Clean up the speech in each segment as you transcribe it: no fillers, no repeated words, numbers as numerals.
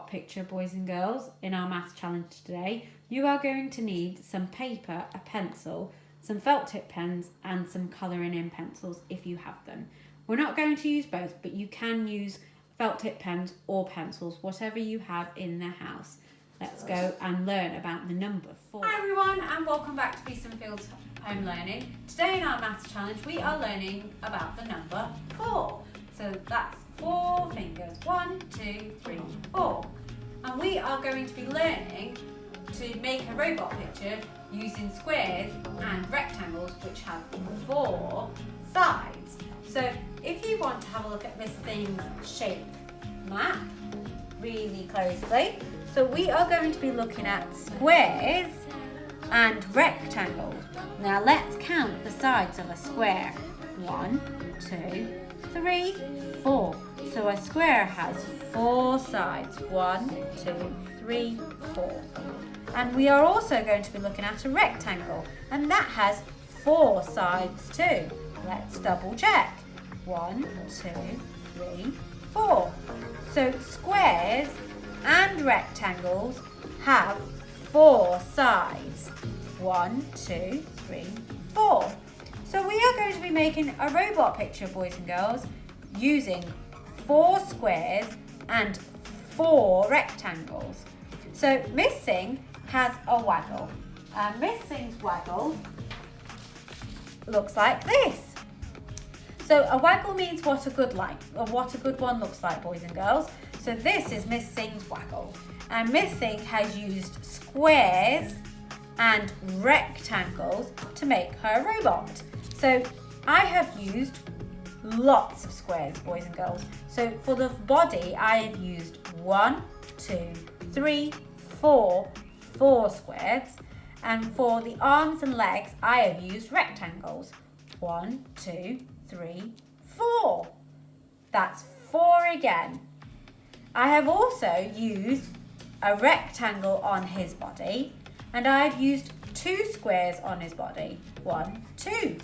robot picture, boys and girls, in our maths challenge today, you are going to need some paper, a pencil, some felt tip pens and some colouring in pencils if you have them. We're not going to use both, but you can use felt tip pens or pencils, whatever you have in the house. Let's go and learn about the number 4. Hi everyone, and welcome back to Beeston Fields Home Learning. Today in our maths challenge we are learning about the number 4. So that's 4 fingers, 1, 2, 3, 4. And we are going to be learning to make a robot picture using squares and rectangles which have 4 sides. So if you want to have a look at this thing's shape map really closely, so we are going to be looking at squares and rectangles. Now let's count the sides of a square. 1, 2, 3, 4. So a square has 4 sides. 1, 2, 3, 4. And we are also going to be looking at a rectangle, and that has 4 sides too. Let's double check. 1, 2, 3, 4. So squares and rectangles have 4 sides. 1, 2, 3, 4. So we are going to be making a robot picture, boys and girls, using 4 squares and 4 rectangles. So Miss Sing has a waggle. And Miss Sing's waggle looks like this. So a waggle means what a good one looks like, boys and girls. So this is Miss Sing's waggle. And Miss Sing has used squares and rectangles to make her robot. So I have used lots of squares, boys and girls. So for the body, I have used 1, 2, 3, 4 squares. And for the arms and legs, I have used rectangles. 1, 2, 3, 4. That's 4 again. I have also used a rectangle on his body, and I've used 2 squares on his body. 1, 2.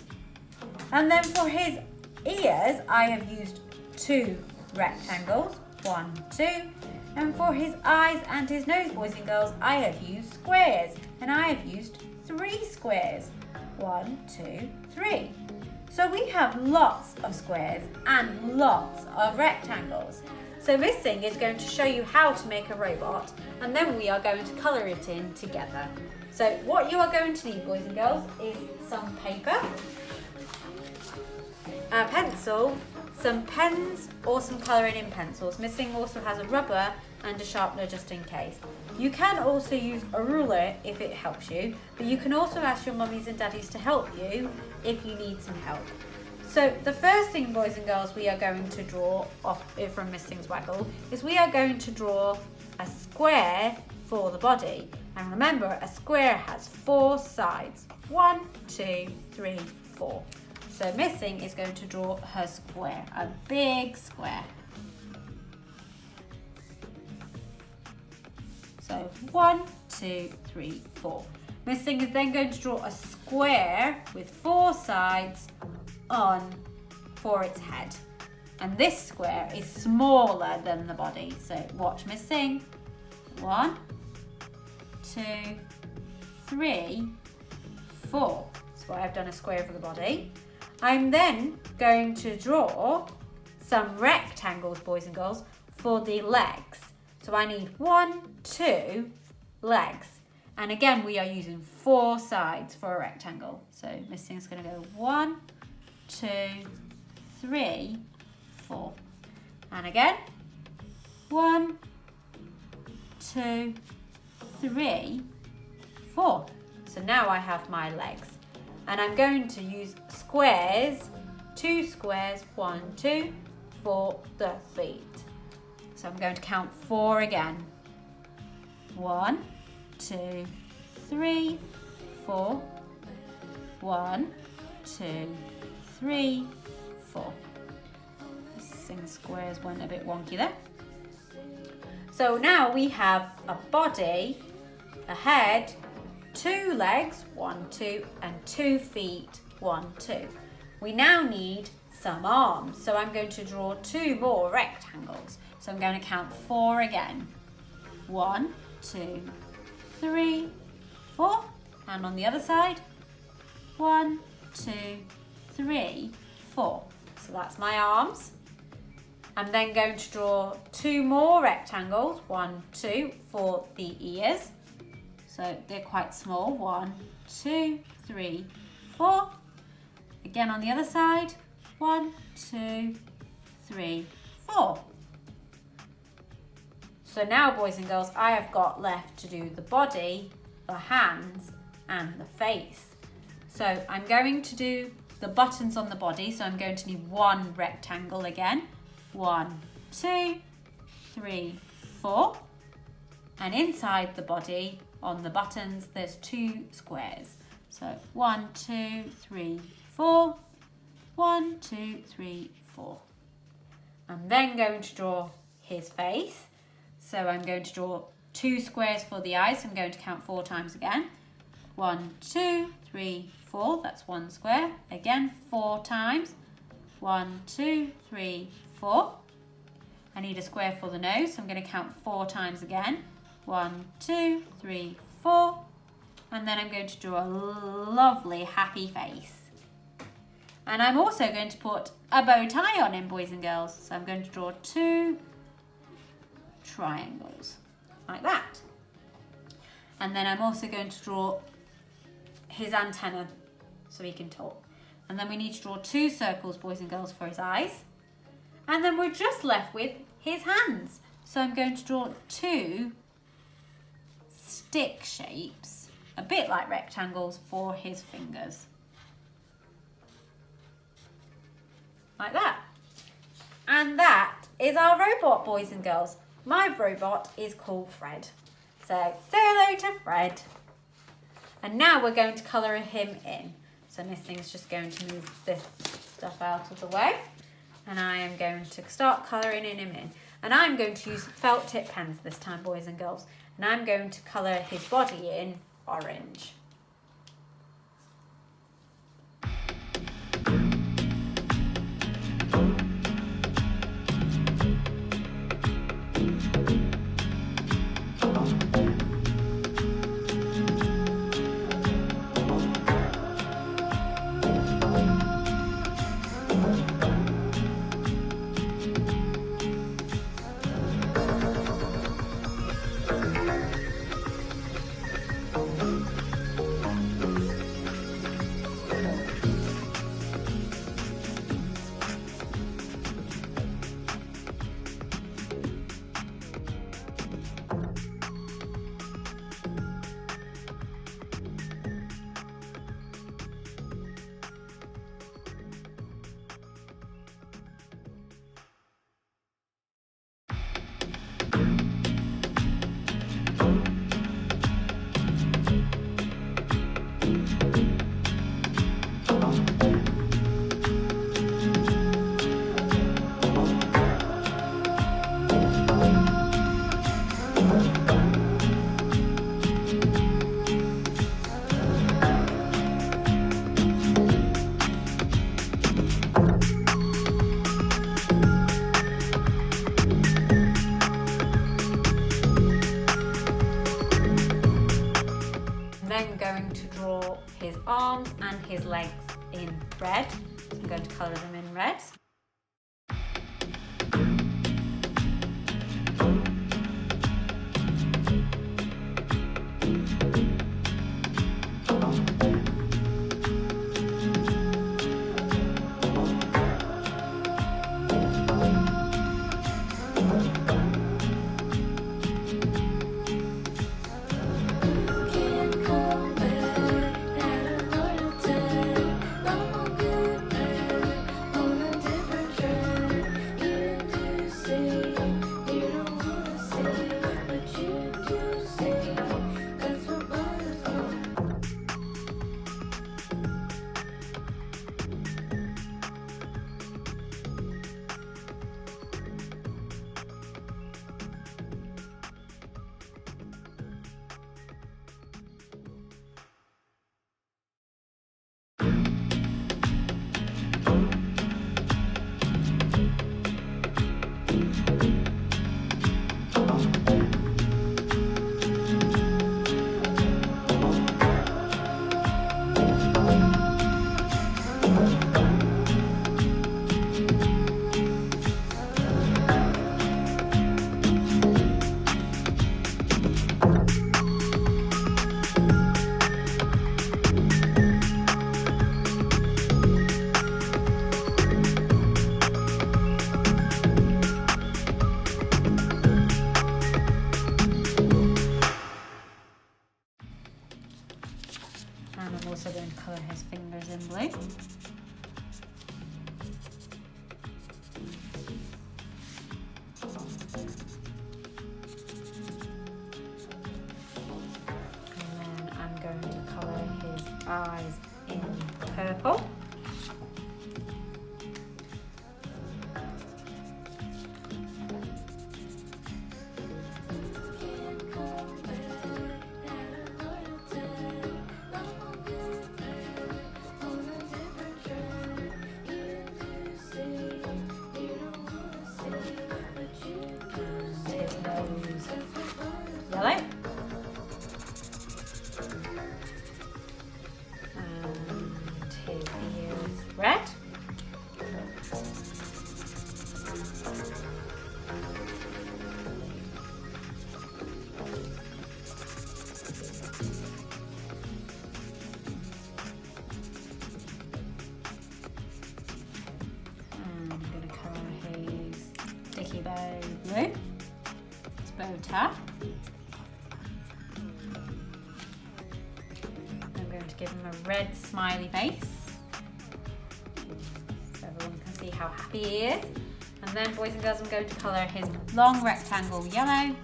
And then for his ears, I have used 2 rectangles. 1, 2. And for his eyes and his nose, boys and girls, I have used squares, and I have used 3 squares. 1, 2, 3. So we have lots of squares and lots of rectangles. So Miss Sing is going to show you how to make a robot, and then we are going to colour it in together. So what you are going to need, boys and girls, is some paper, a pencil, some pens or some colouring in pencils. Miss Sing also has a rubber and a sharpener just in case. You can also use a ruler if it helps you, but you can also ask your mummies and daddies to help you if you need some help. So the first thing, boys and girls, we are going to draw off from Miss Sing's waggle is we are going to draw a square for the body. And remember, a square has 4 sides. 1, 2, 3, 4. So Miss Sing is going to draw her square, a big square. So 1, 2, 3, 4. Miss Sing is then going to draw a square with 4 sides for its head. And this square is smaller than the body. So watch Miss Sing. 1, 2, 3, 4. So I've done a square for the body. I'm then going to draw some rectangles, boys and girls, for the legs. So I need 1, 2 legs. And again, we are using 4 sides for a rectangle. So Miss Sing's going to go 1, 2, 3, 4. And again, 1, 2, 3, 4. So now I have my legs. And I'm going to use squares, 2 squares, 1, 2, for the feet. So I'm going to count 4 again. 1, 2, 3, 4. 1, 2, 3, 4. Sing squares went a bit wonky there. So now we have a body, a head, 2 legs, 1, 2, and 2 feet, 1, 2. We now need some arms, so I'm going to draw 2 more rectangles. So I'm going to count 4 again. 1, 2, 3, 4. And on the other side, 1, 2, 3, 4. So that's my arms. I'm then going to draw 2 more rectangles, 1, 2, for the ears. So they're quite small, 1, 2, 3, 4. Again on the other side, 1, 2, 3, 4. So now, boys and girls, I have got left to do the body, the hands, and the face. So I'm going to do the buttons on the body, so I'm going to need 1 rectangle again. 1, 2, 3, 4. And inside the body, on the buttons, there's 2 squares. So 1, 2, 3, 4. 1, 2, 3, 4. I'm then going to draw his face. So I'm going to draw 2 squares for the eyes. So I'm going to count 4 times again. 1, 2, 3, 4. That's 1 square. Again, 4 times. 1, 2, 3, 4. I need a square for the nose, so I'm going to count 4 times again. 1, 2, 3, 4. And then I'm going to draw a lovely happy face. And I'm also going to put a bow tie on him, boys and girls. So I'm going to draw 2 triangles, like that. And then I'm also going to draw his antenna so he can talk. And then we need to draw 2 circles, boys and girls, for his eyes. And then we're just left with his hands. So I'm going to draw 2 stick shapes, a bit like rectangles, for his fingers. Like that. And that is our robot, boys and girls. My robot is called Fred. So say hello to Fred. And now we're going to colour him in. So Miss Thing's just going to move this stuff out of the way. And I am going to start colouring him in. And I'm going to use felt tip pens this time, boys and girls. And I'm going to colour his body in orange. His arms and his legs in red. So I'm going to colour them in red. squeaky bow blue. His bow tie. I'm going to give him a red smiley face so everyone can see how happy he is. And then, boys and girls, I'm going to colour his long rectangle yellow.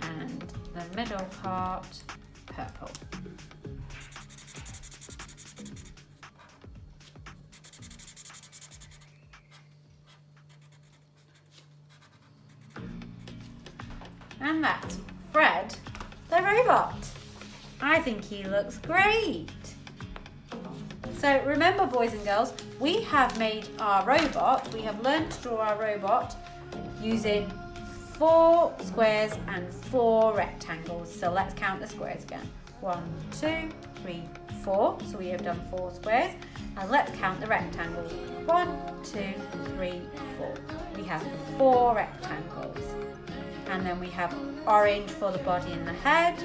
And the middle part purple. And that's Fred, the robot. I think he looks great. So remember, boys and girls, we have made our robot, we have learned to draw our robot using 4 squares and 4 rectangles. So let's count the squares again. 1, 2, 3, 4. So we have done 4 squares. And let's count the rectangles. 1, 2, 3, 4. We have 4 rectangles. And then we have orange for the body and the head.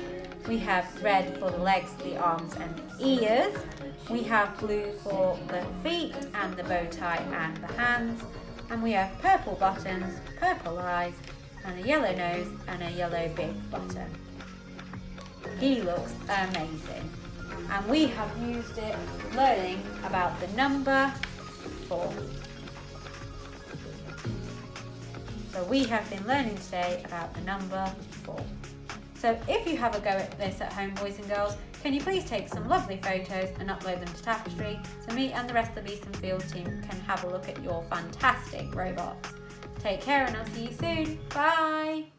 We have red for the legs, the arms and the ears. We have blue for the feet and the bow tie and the hands. And we have purple buttons, purple eyes, and a yellow nose and a yellow big button. He looks amazing. And we have used it learning about the number 4. So we have been learning today about the number 4. So if you have a go at this at home, boys and girls, can you please take some lovely photos and upload them to Tapestry so me and the rest of the Beeston Fields team can have a look at your fantastic robots. Take care and I'll see you soon. Bye!